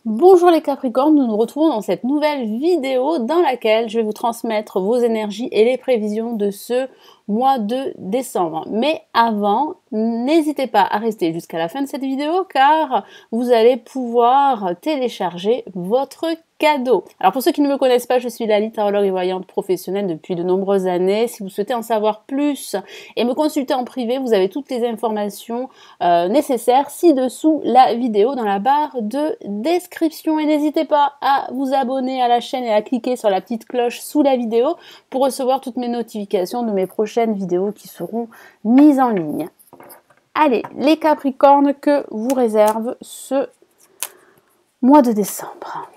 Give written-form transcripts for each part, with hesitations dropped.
Bonjour les Capricornes, nous nous retrouvons dans cette nouvelle vidéo dans laquelle je vais vous transmettre vos énergies et les prévisions de ce mois de décembre. Mais avant, n'hésitez pas à rester jusqu'à la fin de cette vidéo car vous allez pouvoir télécharger votre cadeau. Alors pour ceux qui ne me connaissent pas, je suis Lali, tarologue et voyante professionnelle depuis de nombreuses années. Si vous souhaitez en savoir plus et me consulter en privé, vous avez toutes les informations nécessaires ci-dessous la vidéo dans la barre de description. Et n'hésitez pas à vous abonner à la chaîne et à cliquer sur la petite cloche sous la vidéo pour recevoir toutes mes notifications de mes prochaines vidéos qui seront mises en ligne. Allez, les Capricornes, que vous réserve ce mois de décembre?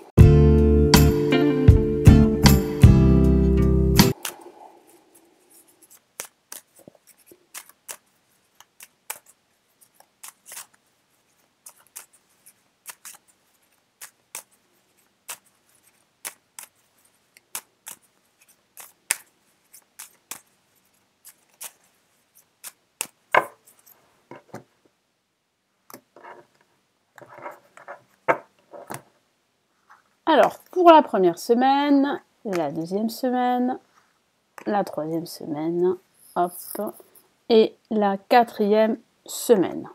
Alors, pour la première semaine, la deuxième semaine, la troisième semaine, hop, et la quatrième semaine.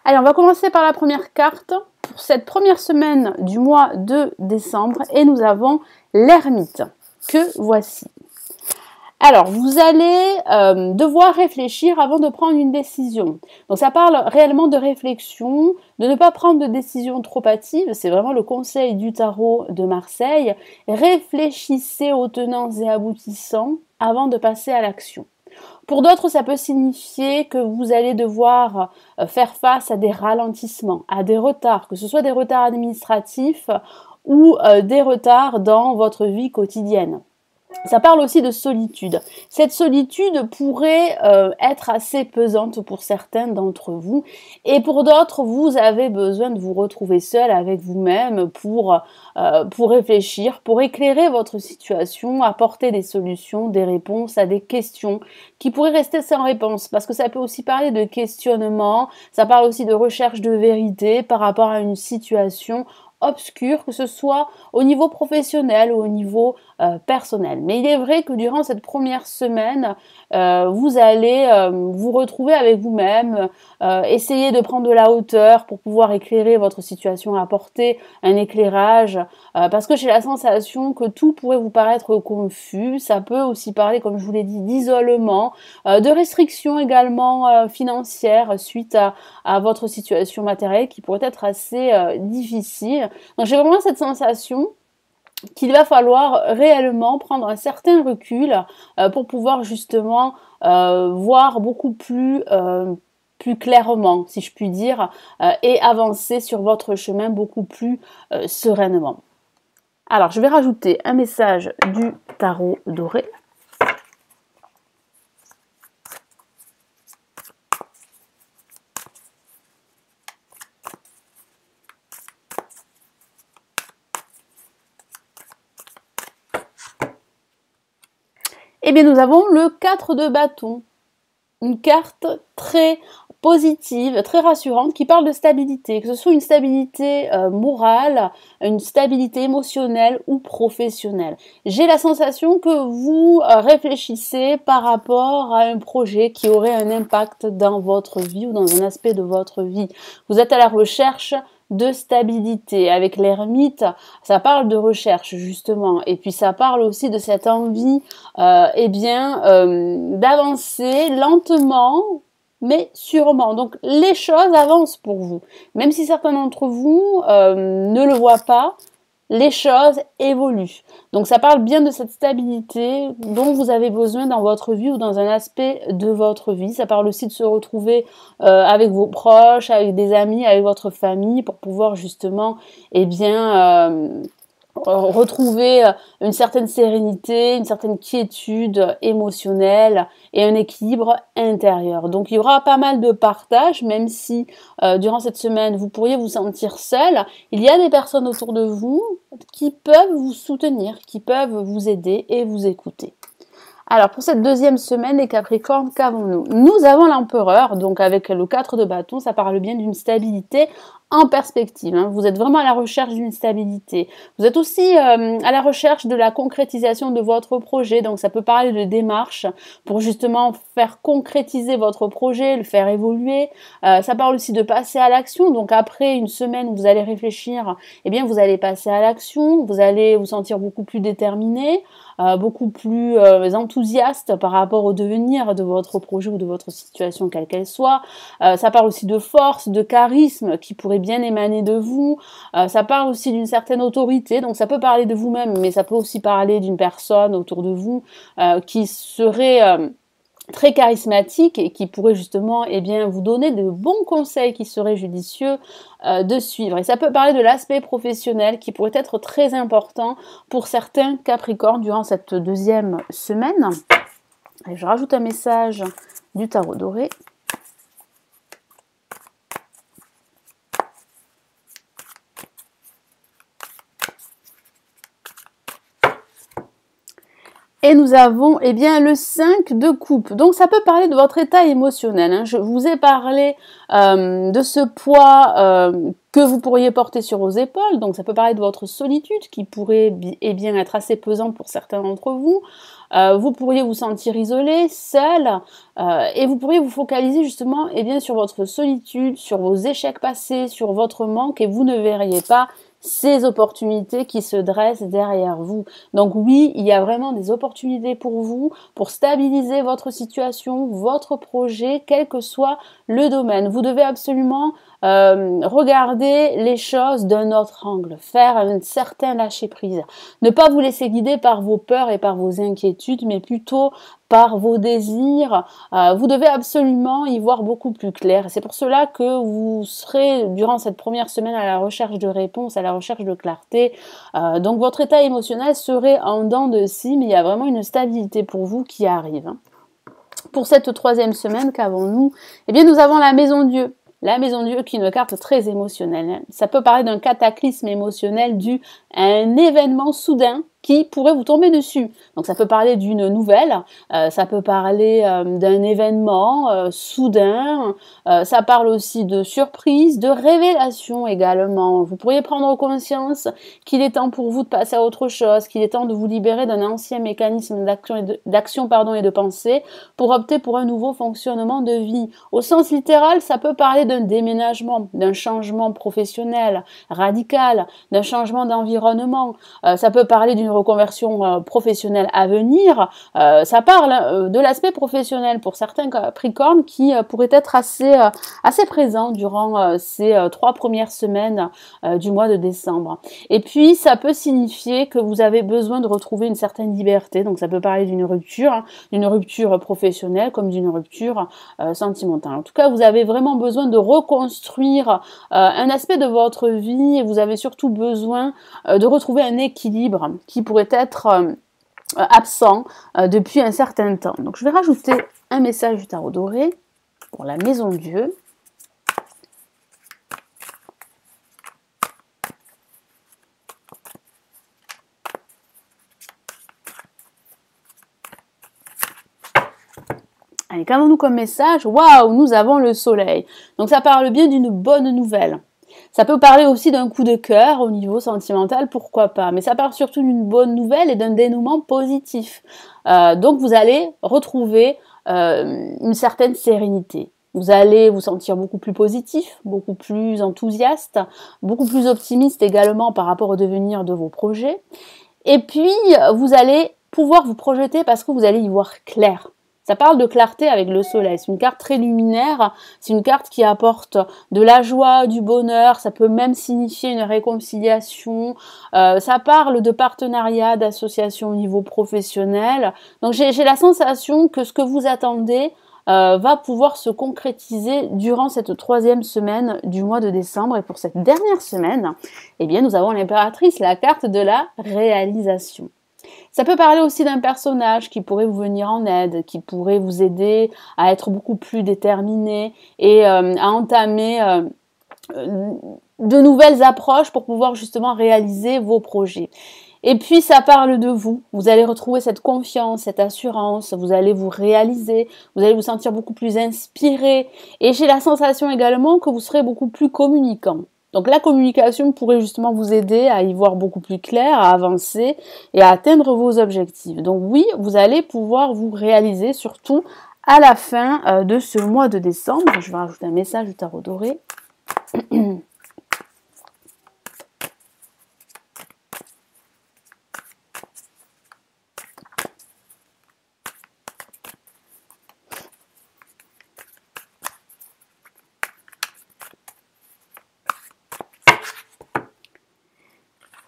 Allez, on va commencer par la première carte pour cette première semaine du mois de décembre et nous avons l'ermite que voici. Alors, vous allez devoir réfléchir avant de prendre une décision. Donc, ça parle réellement de réflexion, de ne pas prendre de décision trop hâtive. C'est vraiment le conseil du tarot de Marseille. Réfléchissez aux tenants et aboutissants avant de passer à l'action. Pour d'autres, ça peut signifier que vous allez devoir faire face à des ralentissements, à des retards, que ce soit des retards administratifs ou des retards dans votre vie quotidienne. Ça parle aussi de solitude. Cette solitude pourrait être assez pesante pour certains d'entre vous et pour d'autres, vous avez besoin de vous retrouver seul avec vous-même pour réfléchir, pour éclairer votre situation, apporter des solutions, des réponses à des questions qui pourraient rester sans réponse parce que ça peut aussi parler de questionnement, ça parle aussi de recherche de vérité par rapport à une situation obscur, que ce soit au niveau professionnel ou au niveau personnel. Mais il est vrai que durant cette première semaine, vous allez vous retrouver avec vous-même, essayer de prendre de la hauteur pour pouvoir éclairer votre situation, apporter un éclairage, parce que j'ai la sensation que tout pourrait vous paraître confus. Ça peut aussi parler, comme je vous l'ai dit, d'isolement, de restrictions également financières suite à votre situation matérielle qui pourrait être assez difficile. Donc j'ai vraiment cette sensation qu'il va falloir réellement prendre un certain recul pour pouvoir justement voir beaucoup plus clairement, si je puis dire, et avancer sur votre chemin beaucoup plus sereinement. Alors, je vais rajouter un message du tarot doré. Eh bien, nous avons le 4 de bâton, une carte très positive, très rassurante, qui parle de stabilité, que ce soit une stabilité morale, une stabilité émotionnelle ou professionnelle. J'ai la sensation que vous réfléchissez par rapport à un projet qui aurait un impact dans votre vie ou dans un aspect de votre vie. Vous êtes à la recherche de stabilité. Avec l'ermite, ça parle de recherche justement, et puis ça parle aussi de cette envie d'avancer lentement mais sûrement. Donc les choses avancent pour vous. Même si certains d'entre vous ne le voient pas, les choses évoluent. Donc ça parle bien de cette stabilité dont vous avez besoin dans votre vie ou dans un aspect de votre vie. Ça parle aussi de se retrouver avec vos proches, avec des amis, avec votre famille pour pouvoir justement retrouver une certaine sérénité, une certaine quiétude émotionnelle et un équilibre intérieur. Donc il y aura pas mal de partage, même si durant cette semaine vous pourriez vous sentir seul, il y a des personnes autour de vous qui peuvent vous soutenir, qui peuvent vous aider et vous écouter. Alors pour cette deuxième semaine, les Capricornes, qu'avons-nous? Nous avons l'empereur, donc avec le 4 de bâton, ça parle bien d'une stabilité en perspective, hein. Vous êtes vraiment à la recherche d'une stabilité. Vous êtes aussi à la recherche de la concrétisation de votre projet. Donc ça peut parler de démarches pour justement faire concrétiser votre projet, le faire évoluer. Ça parle aussi de passer à l'action. Donc après une semaine où vous allez réfléchir, eh bien vous allez passer à l'action. Vous allez vous sentir beaucoup plus déterminé, beaucoup plus enthousiaste par rapport au devenir de votre projet ou de votre situation quelle qu'elle soit. Ça parle aussi de force, de charisme qui pourrait bien émaner de vous. Ça parle aussi d'une certaine autorité, donc ça peut parler de vous-même, mais ça peut aussi parler d'une personne autour de vous qui serait très charismatique et qui pourrait justement vous donner de bons conseils qui seraient judicieux de suivre. Et ça peut parler de l'aspect professionnel qui pourrait être très important pour certains Capricornes durant cette deuxième semaine. Allez, je rajoute un message du tarot doré. Et nous avons le 5 de coupe. Donc ça peut parler de votre état émotionnel, hein. Je vous ai parlé de ce poids que vous pourriez porter sur vos épaules. Donc ça peut parler de votre solitude qui pourrait être assez pesante pour certains d'entre vous. Vous pourriez vous sentir isolé, seul, et vous pourriez vous focaliser justement sur votre solitude, sur vos échecs passés, sur votre manque, et vous ne verriez pas ces opportunités qui se dressent derrière vous. Donc oui, il y a vraiment des opportunités pour vous, pour stabiliser votre situation, votre projet, quel que soit le domaine. Vous devez absolument regarder les choses d'un autre angle, faire un certain lâcher-prise. Ne pas vous laisser guider par vos peurs et par vos inquiétudes, mais plutôt par vos désirs. Vous devez absolument y voir beaucoup plus clair. C'est pour cela que vous serez, durant cette première semaine, à la recherche de réponses, à la recherche de clarté. Donc votre état émotionnel serait en dents de scie, mais il y a vraiment une stabilité pour vous qui arrive. Pour cette troisième semaine, qu'avons-nous? Nous avons la Maison Dieu. La Maison Dieu qui est une carte très émotionnelle. Ça peut parler d'un cataclysme émotionnel dû à un événement soudain qui pourrait vous tomber dessus. Donc ça peut parler d'une nouvelle, ça peut parler d'un événement soudain, ça parle aussi de surprise, de révélation également. Vous pourriez prendre conscience qu'il est temps pour vous de passer à autre chose, qu'il est temps de vous libérer d'un ancien mécanisme d'action et de pensée pour opter pour un nouveau fonctionnement de vie. Au sens littéral, ça peut parler d'un déménagement, d'un changement professionnel radical, d'un changement d'environnement. Ça peut parler d'une reconversion professionnelle à venir. Ça parle de l'aspect professionnel pour certains Capricornes qui pourrait être assez présent durant ces 3 premières semaines du mois de décembre. Et puis, ça peut signifier que vous avez besoin de retrouver une certaine liberté. Donc, ça peut parler d'une rupture professionnelle comme d'une rupture sentimentale. En tout cas, vous avez vraiment besoin de reconstruire un aspect de votre vie et vous avez surtout besoin de retrouver un équilibre qui pourrait être absent depuis un certain temps. Donc je vais rajouter un message du tarot doré pour la Maison Dieu. Allez, qu'avons-nous comme message? Waouh, nous avons le soleil. Donc ça parle bien d'une bonne nouvelle. Ça peut parler aussi d'un coup de cœur au niveau sentimental, pourquoi pas. Mais ça parle surtout d'une bonne nouvelle et d'un dénouement positif. Donc vous allez retrouver une certaine sérénité. Vous allez vous sentir beaucoup plus positif, beaucoup plus enthousiaste, beaucoup plus optimiste également par rapport au devenir de vos projets. Et puis, vous allez pouvoir vous projeter parce que vous allez y voir clair. Ça parle de clarté avec le soleil, c'est une carte très luminaire, c'est une carte qui apporte de la joie, du bonheur, ça peut même signifier une réconciliation, ça parle de partenariat, d'association au niveau professionnel. Donc j'ai la sensation que ce que vous attendez va pouvoir se concrétiser durant cette 3e semaine du mois de décembre. Et pour cette dernière semaine, nous avons l'impératrice, la carte de la réalisation. Ça peut parler aussi d'un personnage qui pourrait vous venir en aide, qui pourrait vous aider à être beaucoup plus déterminé et à entamer de nouvelles approches pour pouvoir justement réaliser vos projets. Et puis ça parle de vous, vous allez retrouver cette confiance, cette assurance, vous allez vous réaliser, vous allez vous sentir beaucoup plus inspiré et j'ai la sensation également que vous serez beaucoup plus communicant. Donc la communication pourrait justement vous aider à y voir beaucoup plus clair, à avancer et à atteindre vos objectifs. Donc oui, vous allez pouvoir vous réaliser, surtout à la fin de ce mois de décembre. Je vais rajouter un message du tarot doré.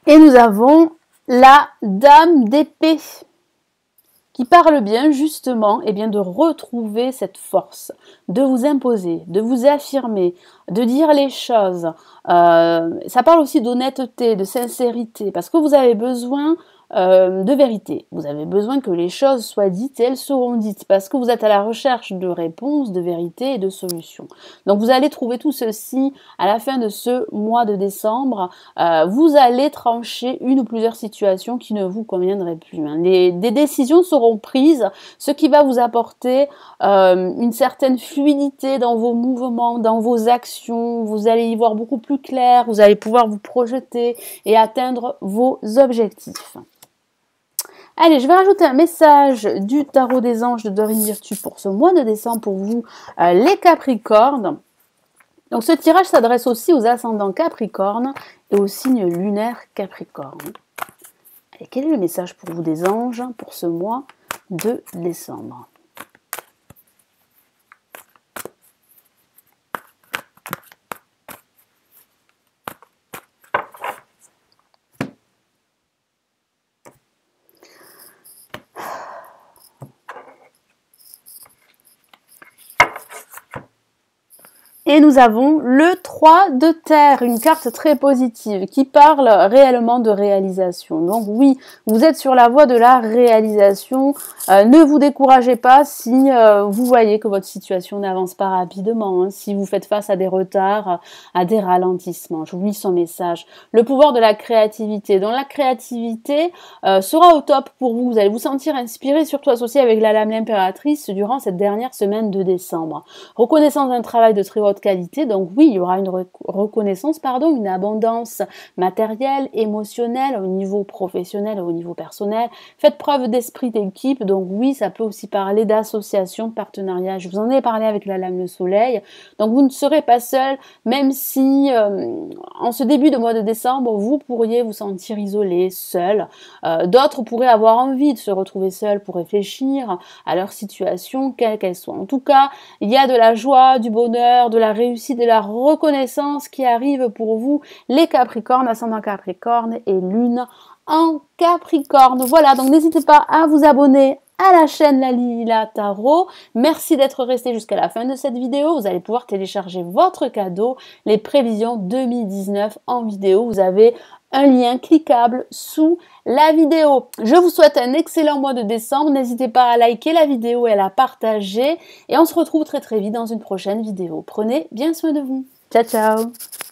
Et nous avons la Dame d'épée qui parle bien justement de retrouver cette force, de vous imposer, de vous affirmer, de dire les choses. Ça parle aussi d'honnêteté, de sincérité, parce que vous avez besoin de vérité. Vous avez besoin que les choses soient dites et elles seront dites, parce que vous êtes à la recherche de réponses, de vérité et de solutions. Donc vous allez trouver tout ceci à la fin de ce mois de décembre. Vous allez trancher une ou plusieurs situations qui ne vous conviendraient plus. Hein. Des décisions seront prises, ce qui va vous apporter une certaine fluidité dans vos mouvements, dans vos actions. Vous allez y voir beaucoup plus clair, vous allez pouvoir vous projeter et atteindre vos objectifs. Allez, je vais rajouter un message du tarot des anges de Dorine Virtue pour ce mois de décembre pour vous, les Capricornes. Donc ce tirage s'adresse aussi aux ascendants Capricorne et au signe lunaire Capricorne. Allez, quel est le message pour vous des anges pour ce mois de décembre ? Et nous avons le 3 de terre, une carte très positive qui parle réellement de réalisation. Donc oui, vous êtes sur la voie de la réalisation. Ne vous découragez pas si vous voyez que votre situation n'avance pas rapidement, hein, si vous faites face à des retards, à des ralentissements. Je vous lis son message. Le pouvoir de la créativité. Donc la créativité sera au top pour vous. Vous allez vous sentir inspiré, surtout associé avec la lame l'impératrice durant cette dernière semaine de décembre. Reconnaissance d'un travail de très haute qualité, donc oui, il y aura une reconnaissance, une abondance matérielle, émotionnelle, au niveau professionnel, au niveau personnel. Faites preuve d'esprit d'équipe, donc oui, ça peut aussi parler d'association, de partenariat. Je vous en ai parlé avec la lame le soleil, donc vous ne serez pas seul, même si en ce début de mois de décembre, vous pourriez vous sentir isolé, seul. D'autres pourraient avoir envie de se retrouver seuls pour réfléchir à leur situation, quelle qu'elle soit. En tout cas, il y a de la joie, du bonheur, de la réussite, de la reconnaissance qui arrive pour vous, les Capricornes, ascendant Capricorne et lune en Capricorne. Voilà, donc n'hésitez pas à vous abonner à la chaîne Lalila Tarot. Merci d'être resté jusqu'à la fin de cette vidéo. Vous allez pouvoir télécharger votre cadeau, les prévisions 2019 en vidéo. Vous avez un lien cliquable sous la vidéo. Je vous souhaite un excellent mois de décembre. N'hésitez pas à liker la vidéo et à la partager. Et on se retrouve très très vite dans une prochaine vidéo. Prenez bien soin de vous. Ciao, ciao!